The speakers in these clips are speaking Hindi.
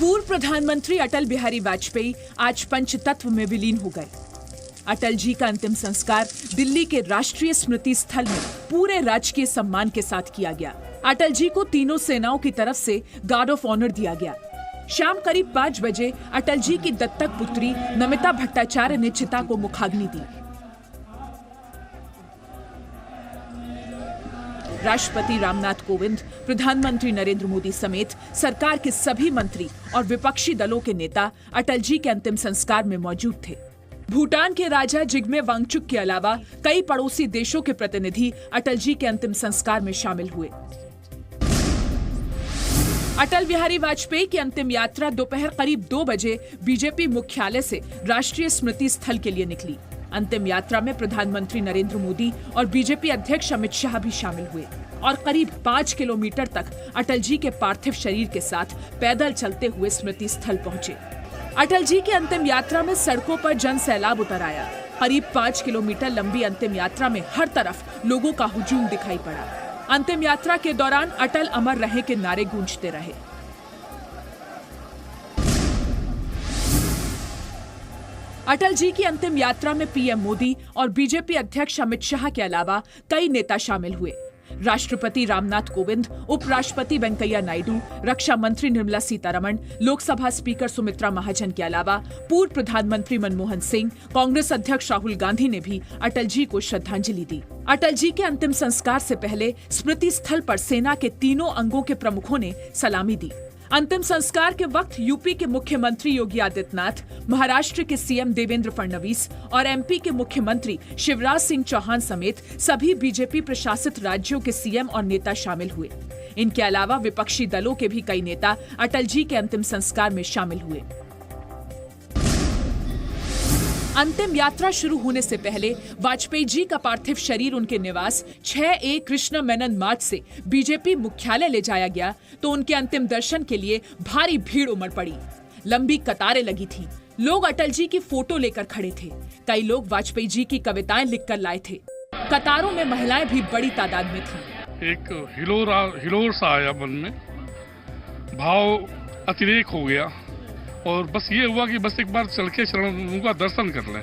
पूर्व प्रधानमंत्री अटल बिहारी वाजपेयी आज पंचतत्व में विलीन हो गए। अटल जी का अंतिम संस्कार दिल्ली के राष्ट्रीय स्मृति स्थल में पूरे राजकीय सम्मान के साथ किया गया। अटल जी को तीनों सेनाओं की तरफ से गार्ड ऑफ ऑनर दिया गया। शाम करीब 5 बजे अटल जी की दत्तक पुत्री नमिता भट्टाचार्य ने चिता को मुखाग्नि दी। राष्ट्रपति रामनाथ कोविंद, प्रधानमंत्री नरेंद्र मोदी समेत सरकार के सभी मंत्री और विपक्षी दलों के नेता अटल जी के अंतिम संस्कार में मौजूद थे। भूटान के राजा जिग्मे वांगचुक के अलावा कई पड़ोसी देशों के प्रतिनिधि अटल जी के अंतिम संस्कार में शामिल हुए। अटल बिहारी वाजपेयी की अंतिम यात्रा दोपहर करीब 2 बजे बीजेपी मुख्यालय से राष्ट्रीय स्मृति स्थल के लिए निकली। अंतिम यात्रा में प्रधानमंत्री नरेंद्र मोदी और बीजेपी अध्यक्ष अमित शाह भी शामिल हुए और करीब 5 किलोमीटर तक अटल जी के पार्थिव शरीर के साथ पैदल चलते हुए स्मृति स्थल पहुंचे। अटल जी की अंतिम यात्रा में सड़कों पर जन सैलाब उतर आया। करीब 5 किलोमीटर लंबी अंतिम यात्रा में हर तरफ लोगों का हुजूम दिखाई पड़ा। अंतिम यात्रा के दौरान अटल अमर रहे के नारे गूंजते रहे। अटल जी की अंतिम यात्रा में पीएम मोदी और बीजेपी अध्यक्ष अमित शाह के अलावा कई नेता शामिल हुए। राष्ट्रपति रामनाथ कोविंद, उपराष्ट्रपति वेंकैया नायडू, रक्षा मंत्री निर्मला सीतारमण, लोकसभा स्पीकर सुमित्रा महाजन के अलावा पूर्व प्रधानमंत्री मनमोहन सिंह, कांग्रेस अध्यक्ष राहुल गांधी ने भी अटल जी को श्रद्धांजलि दी। अटल जी के अंतिम संस्कार से पहले स्मृति स्थल पर सेना के तीनों अंगों के प्रमुखों ने सलामी दी। अंतिम संस्कार के वक्त यूपी के मुख्यमंत्री योगी आदित्यनाथ, महाराष्ट्र के सीएम देवेंद्र फडणवीस और एमपी के मुख्यमंत्री शिवराज सिंह चौहान समेत सभी बीजेपी प्रशासित राज्यों के सीएम और नेता शामिल हुए। इनके अलावा विपक्षी दलों के भी कई नेता अटल जी के अंतिम संस्कार में शामिल हुए। अंतिम यात्रा शुरू होने से पहले वाजपेयी जी का पार्थिव शरीर उनके निवास 6A कृष्ण मेनन मार्ग से बीजेपी मुख्यालय ले जाया गया तो उनके अंतिम दर्शन के लिए भारी भीड़ उमड़ पड़ी। लंबी कतारें लगी थी। लोग अटल जी की फोटो लेकर खड़े थे। कई लोग वाजपेयी जी की कविताएं लिखकर लाए थे। कतारों में महिलाएं भी बड़ी तादाद में थी। एक हिलोर सा आया मन में, भाव अतिरेक हो गया और बस ये हुआ कि बस एक बार चल के चरणों का दर्शन कर लें।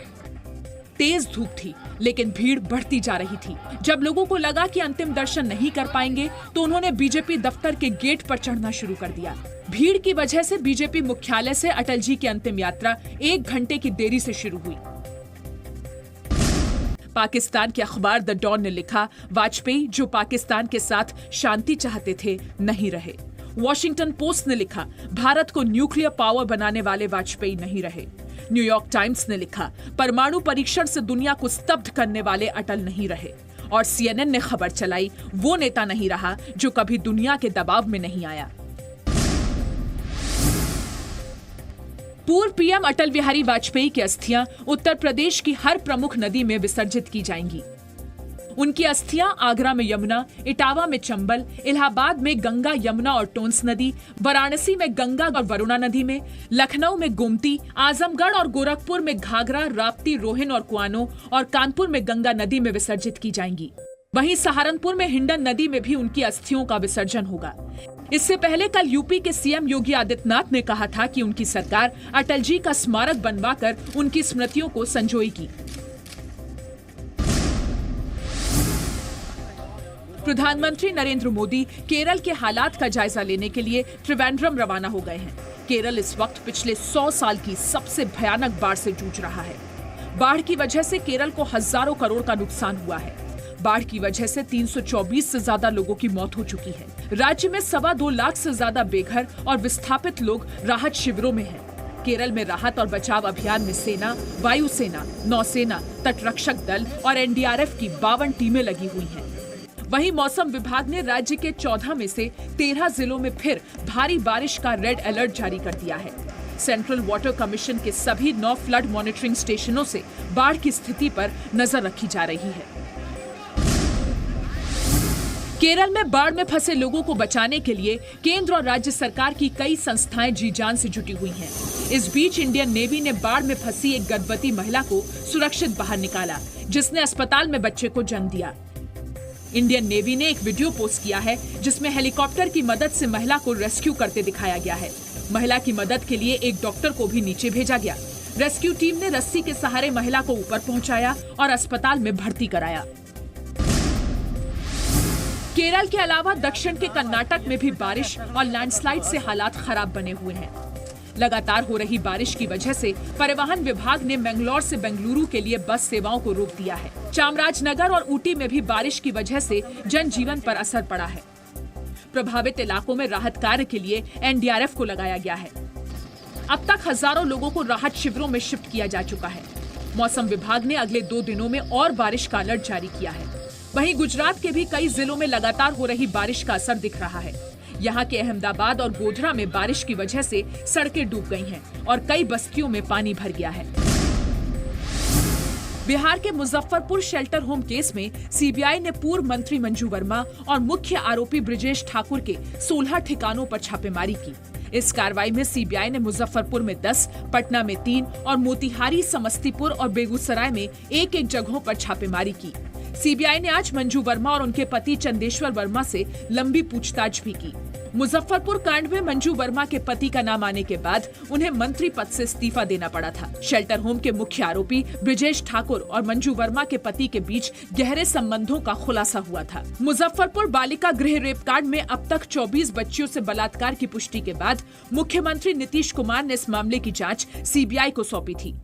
तेज धूप थी लेकिन भीड़ बढ़ती जा रही थी। जब लोगों को लगा कि अंतिम दर्शन नहीं कर पाएंगे तो उन्होंने बीजेपी दफ्तर के गेट पर चढ़ना शुरू कर दिया। भीड़ की वजह से बीजेपी मुख्यालय से अटल जी की अंतिम यात्रा 1 घंटे की देरी से शुरू हुई। पाकिस्तान के अखबार द डॉन ने लिखा, वाजपेयी जो पाकिस्तान के साथ शांति चाहते थे नहीं रहे। वॉशिंगटन पोस्ट ने लिखा, भारत को न्यूक्लियर पावर बनाने वाले वाजपेयी नहीं रहे। न्यूयॉर्क टाइम्स ने लिखा, परमाणु परीक्षण से दुनिया को स्तब्ध करने वाले अटल नहीं रहे। और CNN ने खबर चलाई, वो नेता नहीं रहा जो कभी दुनिया के दबाव में नहीं आया। पूर्व पीएम अटल बिहारी वाजपेयी की अस्थियां उत्तर प्रदेश की हर प्रमुख नदी में विसर्जित की जाएंगी। उनकी अस्थियां आगरा में यमुना, इटावा में चंबल, इलाहाबाद में गंगा, यमुना और टोंस नदी, वाराणसी में गंगा और वरुणा नदी में, लखनऊ में गोमती, आजमगढ़ और गोरखपुर में घाघरा, राप्ती, रोहिन और कुआनो और कानपुर में गंगा नदी में विसर्जित की जाएंगी। वहीं सहारनपुर में हिंडन नदी में भी उनकी अस्थियों का विसर्जन होगा। इससे पहले कल यूपी के सीएम योगी आदित्यनाथ ने कहा था कि उनकी सरकार अटल जी का स्मारक बनवाकर उनकी स्मृतियों को संजोएगी। प्रधानमंत्री नरेंद्र मोदी केरल के हालात का जायजा लेने के लिए त्रिवेंद्रम रवाना हो गए हैं। केरल इस वक्त पिछले 100 साल की सबसे भयानक बाढ़ से जूझ रहा है। बाढ़ की वजह से केरल को हजारों करोड़ का नुकसान हुआ है। बाढ़ की वजह से 324 से ज्यादा लोगों की मौत हो चुकी है। राज्य में 2.25 लाख से ज्यादा बेघर और विस्थापित लोग राहत शिविरों में हैं। केरल में राहत और बचाव अभियान में सेना, वायुसेना, नौसेना, तटरक्षक दल और NDRF की 52 टीमें लगी हुई हैं। वहीं मौसम विभाग ने राज्य के 14 में से 13 जिलों में फिर भारी बारिश का रेड अलर्ट जारी कर दिया है। सेंट्रल वाटर कमीशन के सभी 9 फ्लड मॉनिटरिंग स्टेशनों से बाढ़ की स्थिति पर नजर रखी जा रही है। केरल में बाढ़ में फंसे लोगों को बचाने के लिए केंद्र और राज्य सरकार की कई संस्थाएं जी जान से जुटी हुई हैं। इस बीच इंडियन नेवी ने बाढ़ में फंसी एक गर्भवती महिला को सुरक्षित बाहर निकाला, जिसने अस्पताल में बच्चे को जन्म दिया। इंडियन नेवी ने एक वीडियो पोस्ट किया है जिसमें हेलीकॉप्टर की मदद से महिला को रेस्क्यू करते दिखाया गया है। महिला की मदद के लिए एक डॉक्टर को भी नीचे भेजा गया। रेस्क्यू टीम ने रस्सी के सहारे महिला को ऊपर पहुंचाया और अस्पताल में भर्ती कराया। केरल के अलावा दक्षिण के कर्नाटक में भी बारिश और लैंडस्लाइड से हालात खराब बने हुए हैं। लगातार हो रही बारिश की वजह से परिवहन विभाग ने मंगलौर से बेंगलुरु के लिए बस सेवाओं को रोक दिया है। चामराजनगर और ऊटी में भी बारिश की वजह से जनजीवन पर असर पड़ा है। प्रभावित इलाकों में राहत कार्य के लिए एनडीआरएफ को लगाया गया है। अब तक हजारों लोगों को राहत शिविरों में शिफ्ट किया जा चुका है। मौसम विभाग ने अगले 2 दिनों में और बारिश का अलर्ट जारी किया है। वहीं गुजरात के भी कई जिलों में लगातार हो रही बारिश का असर दिख रहा है। यहाँ के अहमदाबाद और गोधरा में बारिश की वजह से सड़कें डूब गई हैं और कई बस्तियों में पानी भर गया है। बिहार के मुजफ्फरपुर शेल्टर होम केस में सीबीआई ने पूर्व मंत्री मंजू वर्मा और मुख्य आरोपी ब्रिजेश ठाकुर के 16 ठिकानों पर छापेमारी की। इस कार्रवाई में सीबीआई ने मुजफ्फरपुर में 10, पटना में 3 और मोतिहारी, समस्तीपुर और बेगूसराय में 1-1 जगहों पर छापेमारी की। सीबीआई ने आज मंजू वर्मा और उनके पति चंदेश्वर वर्मा से लंबी पूछताछ भी की। मुजफ्फरपुर कांड में मंजू वर्मा के पति का नाम आने के बाद उन्हें मंत्री पद से इस्तीफा देना पड़ा था। शेल्टर होम के मुख्य आरोपी ब्रिजेश ठाकुर और मंजू वर्मा के पति के बीच गहरे संबंधों का खुलासा हुआ था। मुजफ्फरपुर बालिका गृह रेप कांड में अब तक 24 बच्चियों से बलात्कार की पुष्टि के बाद मुख्यमंत्री नीतीश कुमार ने इस मामले की जांच सीबीआई को सौंपी थी।